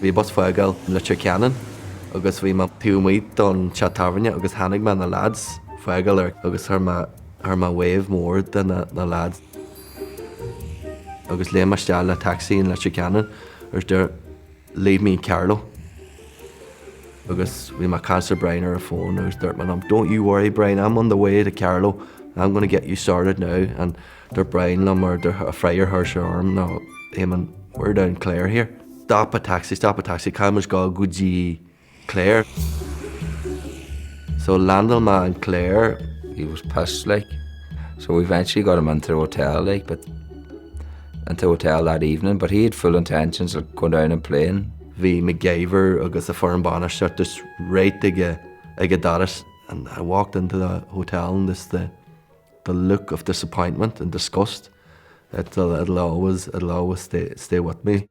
Bhí bus foigal Laochra Gael agus bhí má túmaid don chatarne agus hanig me na lads foigal agus thar wave mór den na lads. Agus le mar steall le taxi in Laochra Gael der leave me Carlo. Agus bhí má cancer Brian ar a phone agus dúirt man, don't you worry Brian, I'm on the way to Carlo. I'm going to get you started now. And they're Brian Lum or they're a Friar Hirsch arm. No, Éamon, we're down Clare here. Stop a taxi. Calmers go Guji Clare. So landed ma in Clare. He was pissed like. So we eventually got him into the hotel like, but into the hotel that evening. But he had full intentions of going down and playing. Bhí McGaver agus a foreign banner shut just right ige Daris. And I walked into the hotel and the look of disappointment and disgust, it'll always stay with me.